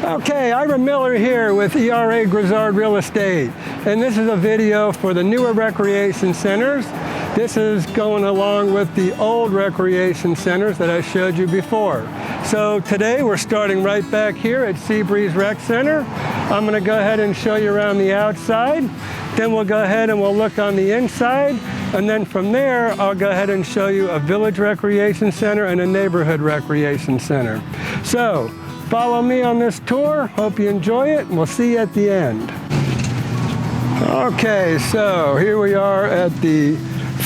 Okay, Ira Miller here with ERA Grizzard Real Estate, and this is a video for the newer recreation centers. This is going along with the old recreation centers that I showed you before. So today we're starting right back here at Seabreeze Rec Center. I'm going to go ahead and show you around the outside. Then we'll go ahead and we'll look on the inside. And then from there, I'll go ahead and show you a village recreation center and a neighborhood recreation center. So follow me on this tour. Hope you enjoy it, and we'll see you at the end. Okay, so here we are at the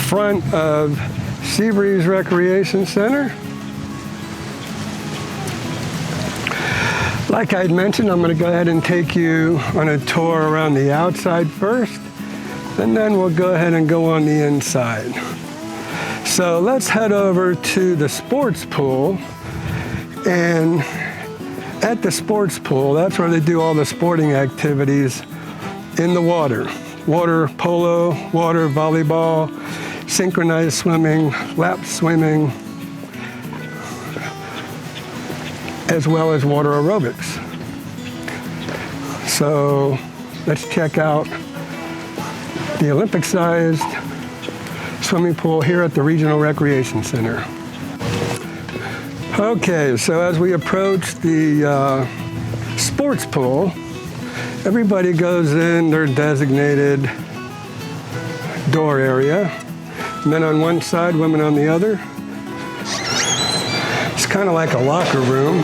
front of Seabreeze Recreation Center. Like I'd mentioned, I'm going to go ahead and take you on a tour around the outside first, and then we'll go ahead and go on the inside. So let's head over to the sports pool. And at the sports pool, that's where they do all the sporting activities in the water. Water polo, water volleyball, synchronized swimming, lap swimming, as well as water aerobics. So let's check out the Olympic-sized swimming pool here at the Regional Recreation Center. Okay, so as we approach the sports pool, everybody goes in their designated door area. Men on one side, women on the other. It's kind of like a locker room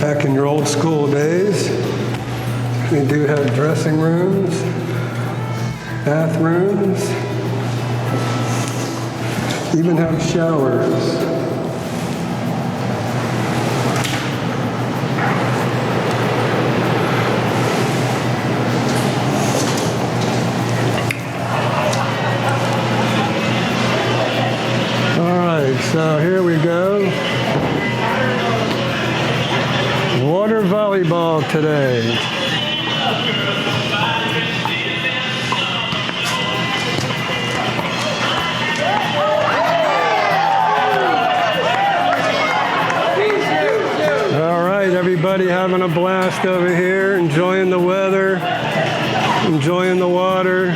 back in your old school days. They do have dressing rooms, bathrooms, even have showers. So here we go. Water volleyball today. All right, everybody having a blast over here, enjoying the weather, enjoying the water.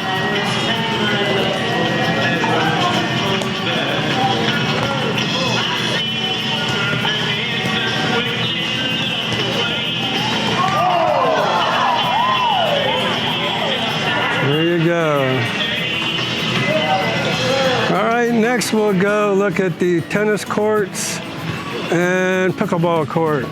All right, next we'll go look at the tennis courts and pickleball courts.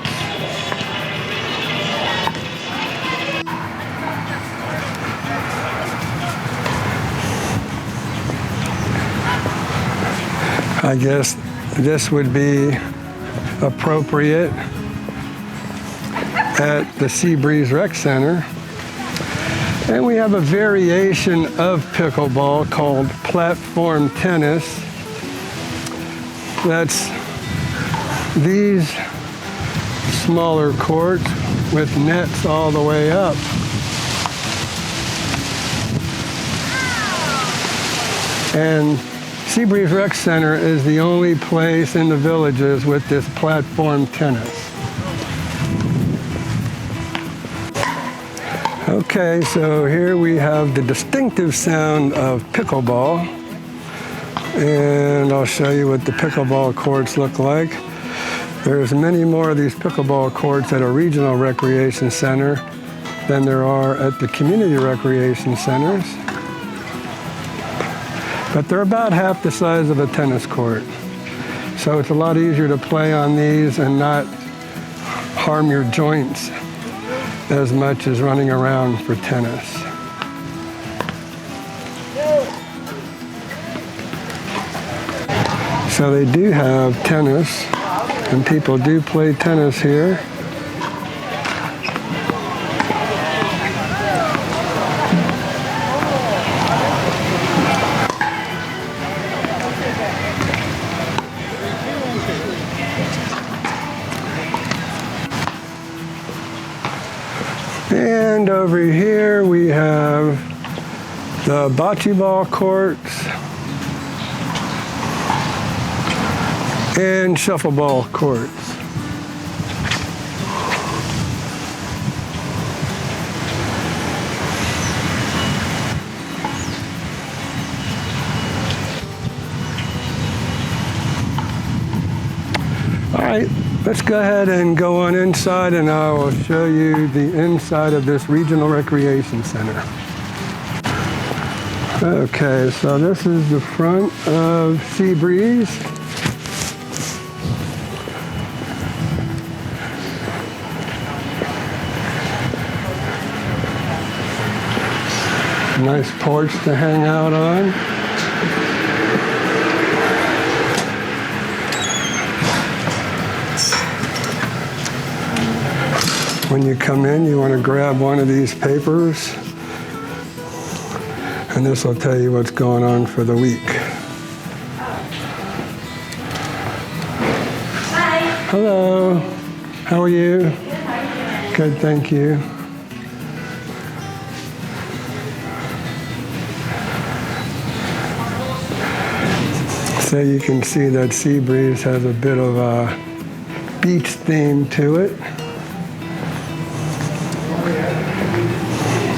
I guess this would be appropriate at the Seabreeze Rec Center. And we have a variation of pickleball called platform tennis. That's these smaller courts with nets all the way up. And Seabreeze Rec Center is the only place in the villages with this platform tennis. Okay, so here we have the distinctive sound of pickleball, and I'll show you what the pickleball courts look like. There's many more of these pickleball courts at a regional recreation center than there are at the community recreation centers, but they're about half the size of a tennis court. So it's a lot easier to play on these and not harm your joints as much as running around for tennis. So they do have tennis, and people do play tennis here. And over here we have the bocce ball courts and shuffleball courts. right, let's go ahead and go on inside and I will show you the inside of this regional recreation center. Okay, so this is the front of Seabreeze. Nice porch to hang out on. When you come in, you want to grab one of these papers, and this will tell you what's going on for the week. Hi. Hello. How are you? Good, how are you doing? Good, thank you. So you can see that Seabreeze has a bit of a beach theme to it.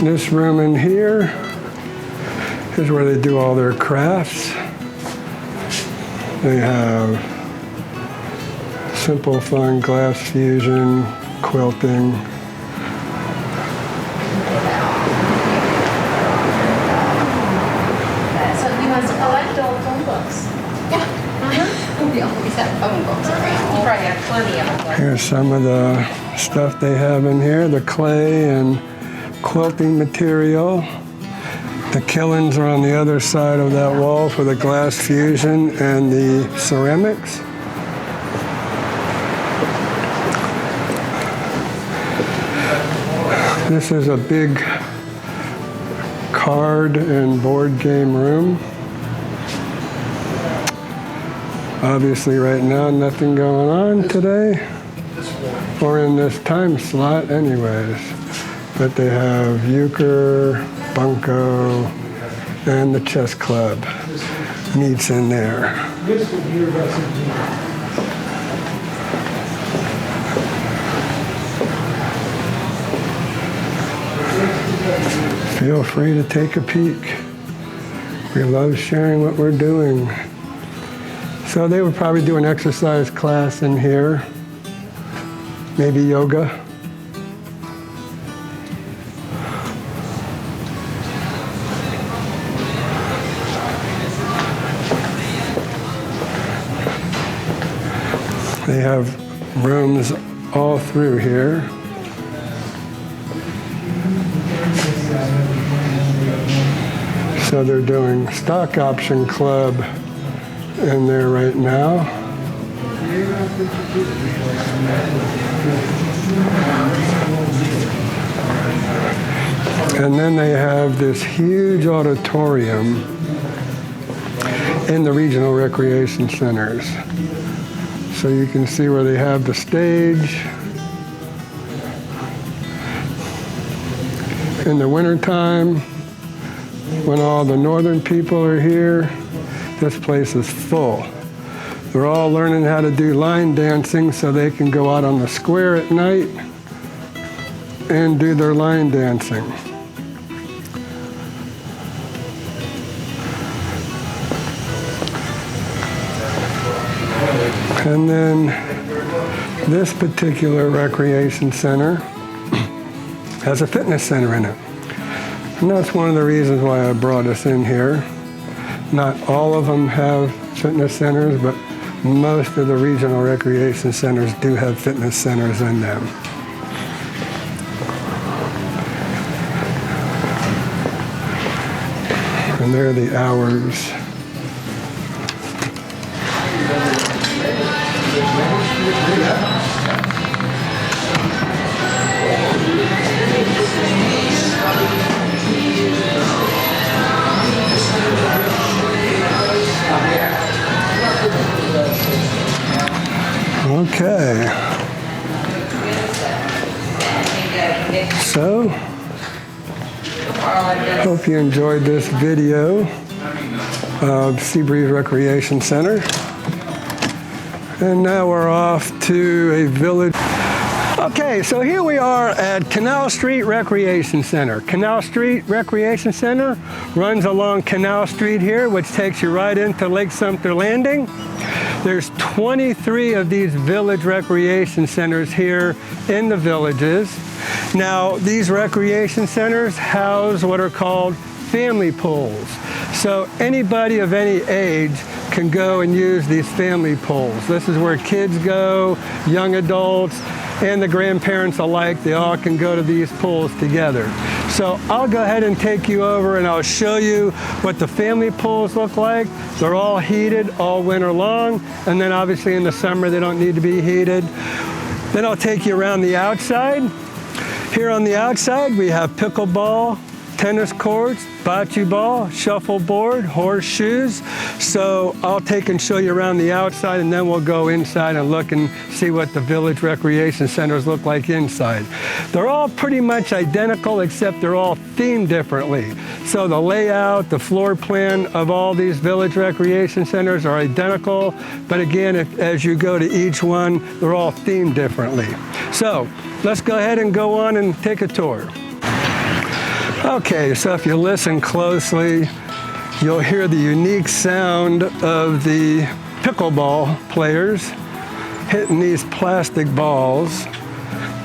This room in here is where they do all their crafts. They have simple, fun glass fusion, quilting. So you must collect old phone books. We always have phone books around. You probably have plenty of them. Here's some of the stuff they have in here, the clay and quilting material. The killings are on the other side of that wall for the glass fusion and the ceramics. This is a big card and board game room. Obviously right now nothing going on today, or in this time slot anyways. But they have euchre, bunco, and the chess club meets in there. Feel free to take a peek. We love sharing what we're doing. So they would probably do an exercise class in here, maybe yoga. They have rooms all through here. So they're doing stock option club in there right now. And then they have this huge auditorium in the regional recreation centers. So you can see where they have the stage. In the wintertime, when all the northern people are here, this place is full. They're all learning how to do line dancing so they can go out on the square at night and do their line dancing. And then this particular recreation center has a fitness center in it. And that's one of the reasons why I brought us in here. Not all of them have fitness centers, but most of the regional recreation centers do have fitness centers in them. And there are the hours. Okay. So, hope you enjoyed this video of Seabreeze Recreation Center. And now we're off to a village. Okay, so here we are at Canal Street Recreation Center. Canal Street Recreation Center runs along Canal Street here, which takes you right into Lake Sumter Landing. There's 23 of these village recreation centers here in the villages. Now, these recreation centers house what are called family pools. So anybody of any age can go and use these family pools. This is where kids go, young adults, and the grandparents alike. They all can go to these pools together. So I'll go ahead and take you over and I'll show you what the family pools look like. They're all heated all winter long, and then obviously in the summer they don't need to be heated. Then I'll take you around the outside. Here on the outside we have pickleball, tennis courts, bocce ball, shuffleboard, horseshoes. So I'll take and show you around the outside, and then we'll go inside and look and see what the village recreation centers look like inside. They're all pretty much identical, except they're all themed differently. So the layout, the floor plan of all these village recreation centers are identical, but again, as you go to each one, they're all themed differently. So let's go ahead and go on and take a tour. Okay, so if you listen closely, you'll hear the unique sound of the pickleball players hitting these plastic balls.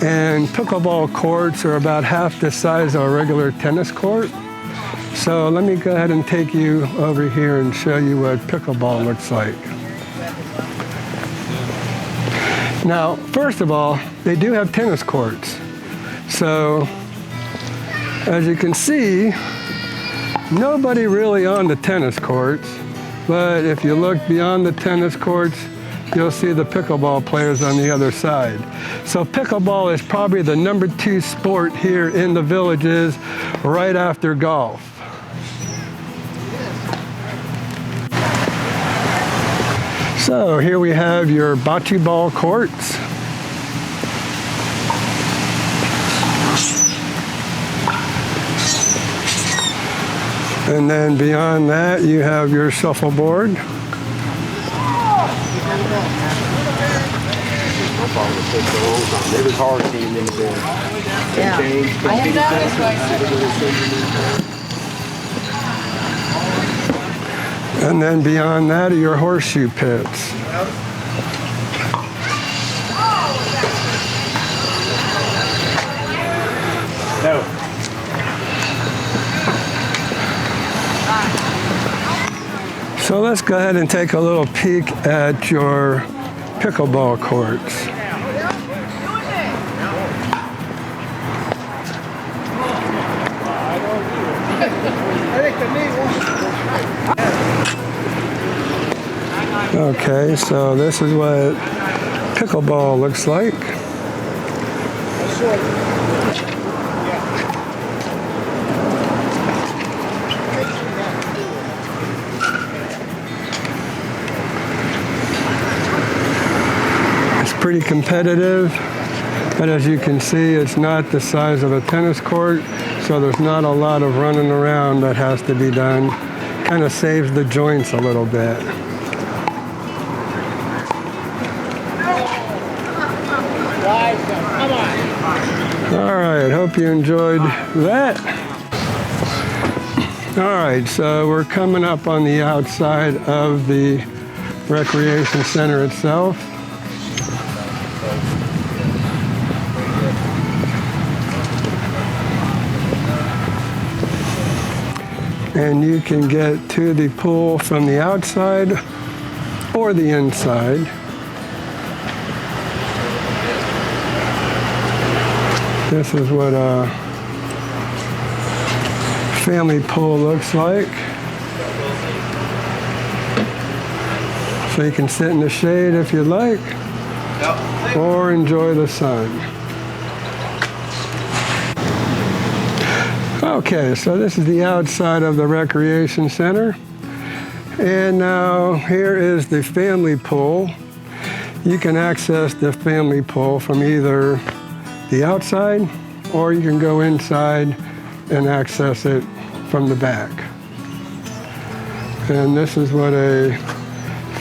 And pickleball courts are about half the size of a regular tennis court. So let me go ahead and take you over here and show you what pickleball looks like. Now, first of all, they do have tennis courts. So as you can see, nobody really on the tennis courts, but if you look beyond the tennis courts, you'll see the pickleball players on the other side. So pickleball is probably the #2 sport here in the villages, right after golf. So here we have your bocce ball courts. And then beyond that, you have your shuffleboard. And then beyond that are your horseshoe pits. No. So let's go ahead and take a little peek at your pickleball courts. Okay, so this is what pickleball looks like. Pretty competitive, but as you can see, it's not the size of a tennis court, so there's not a lot of running around that has to be done. Kind of saves the joints a little bit. All right, hope you enjoyed that. All right, so we're coming up on the outside of the recreation center itself. And you can get to the pool from the outside or the inside. This is what a family pool looks like. So you can sit in the shade if you like, or enjoy the sun. Okay, so this is the outside of the recreation center. And now here is the family pool. You can access the family pool from either the outside, or you can go inside and access it from the back. And this is what a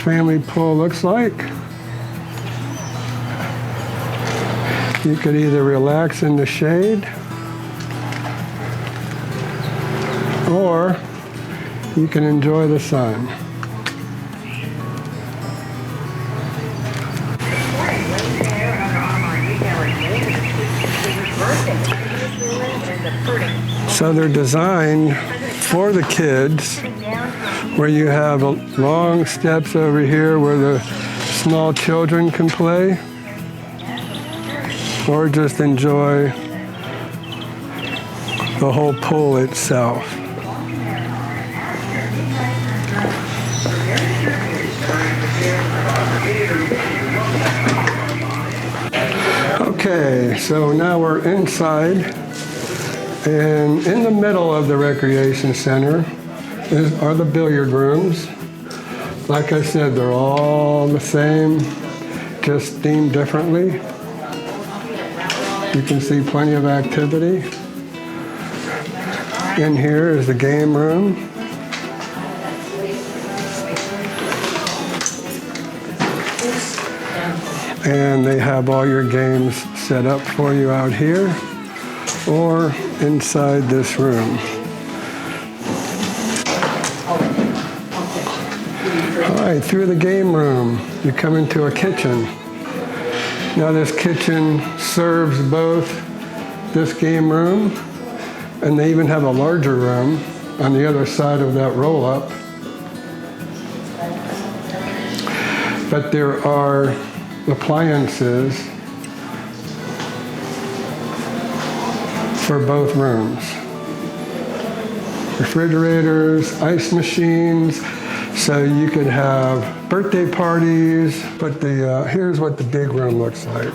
family pool looks like. You could either relax in the shade, or you can enjoy the sun. So they're designed for the kids, where you have long steps over here where the small children can play, or just enjoy the whole pool itself. Okay, so now we're inside, and in the middle of the recreation center are the billiard rooms. Like I said, they're all the same, just themed differently. You can see plenty of activity. In here is the game room. And they have all your games set up for you out here or inside this room. All right, through the game room, you come into a kitchen. Now this kitchen serves both this game room, and they even have a larger room on the other side of that roll-up. But there are appliances for both rooms. Refrigerators, ice machines, so you could have birthday parties. But here's what the big room looks like.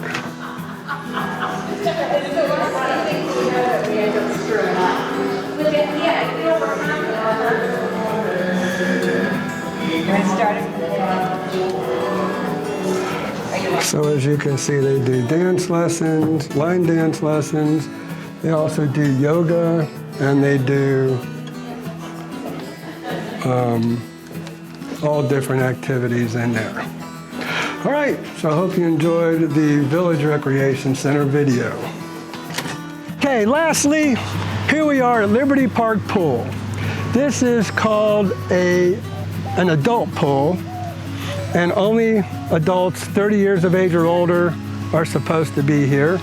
So as you can see, they do dance lessons, line dance lessons. They also do yoga, and they do all different activities in there. All right, so I hope you enjoyed the Village Recreation Center video. Okay, lastly, here we are at Liberty Park Pool. This is called an adult pool, and only adults 30 years of age or older are supposed to be here.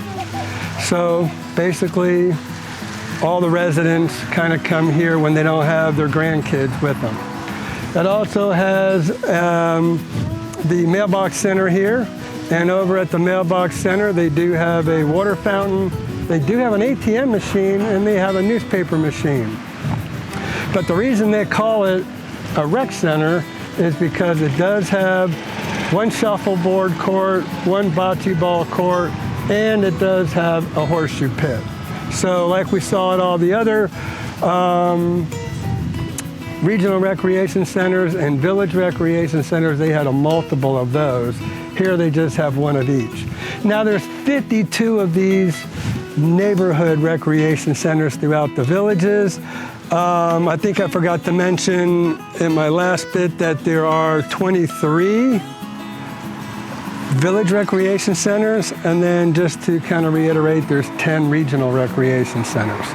So basically, all the residents kind of come here when they don't have their grandkids with them. It also has the mailbox center here, and over at the mailbox center, they do have a water fountain, they do have an ATM machine, and they have a newspaper machine. But the reason they call it a rec center is because it does have one shuffleboard court, one bocce ball court, and it does have a horseshoe pit. So like we saw at all the other regional recreation centers and village recreation centers, they had a multiple of those. Here they just have one of each. Now there's 52 of these neighborhood recreation centers throughout the villages. I think I forgot to mention in my last bit that there are 23 village recreation centers, and then just to kind of reiterate, there's 10 regional recreation centers.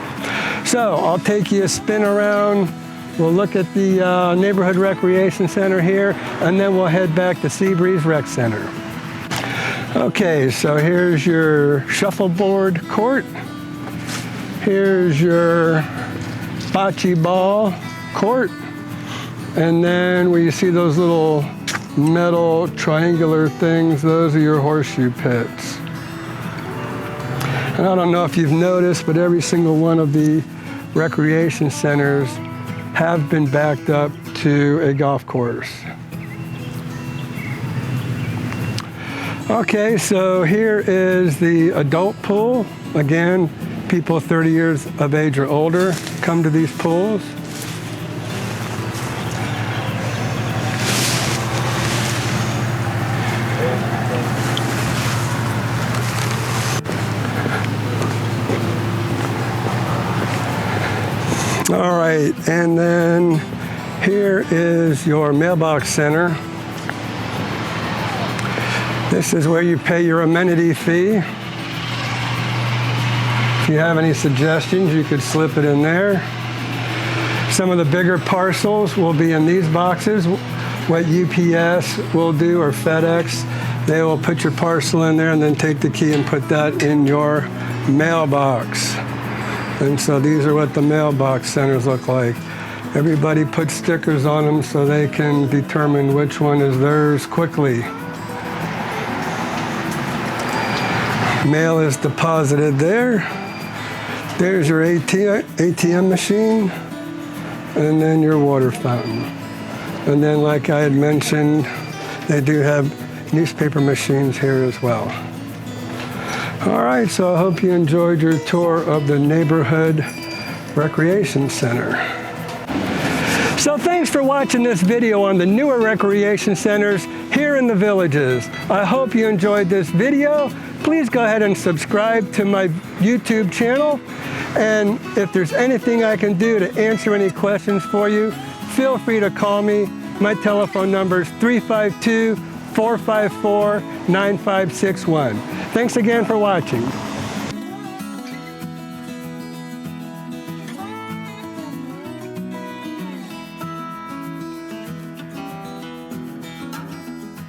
So I'll take you a spin around. We'll look at the neighborhood recreation center here, and then we'll head back to Seabreeze Rec Center. Okay, so here's your shuffleboard court. Here's your bocce ball court. And then where you see those little metal triangular things, those are your horseshoe pits. And I don't know if you've noticed, but every single one of the recreation centers have been backed up to a golf course. Okay, so here is the adult pool. Again, people 30 years of age or older come to these pools. All right, and then here is your mailbox center. This is where you pay your amenity fee. If you have any suggestions, you could slip it in there. Some of the bigger parcels will be in these boxes. What UPS will do, or FedEx, they will put your parcel in there and then take the key and put that in your mailbox. And so these are what the mailbox centers look like. Everybody puts stickers on them so they can determine which one is theirs quickly. Mail is deposited there. There's your ATM machine, and then your water fountain. And then, like I had mentioned, they do have newspaper machines here as well. All right, so I hope you enjoyed your tour of the neighborhood recreation center. So thanks for watching this video on the newer recreation centers here in the villages. I hope you enjoyed this video. Please go ahead and subscribe to my YouTube channel. And if there's anything I can do to answer any questions for you, feel free to call me. My telephone number is 352-454-9561. Thanks again for watching.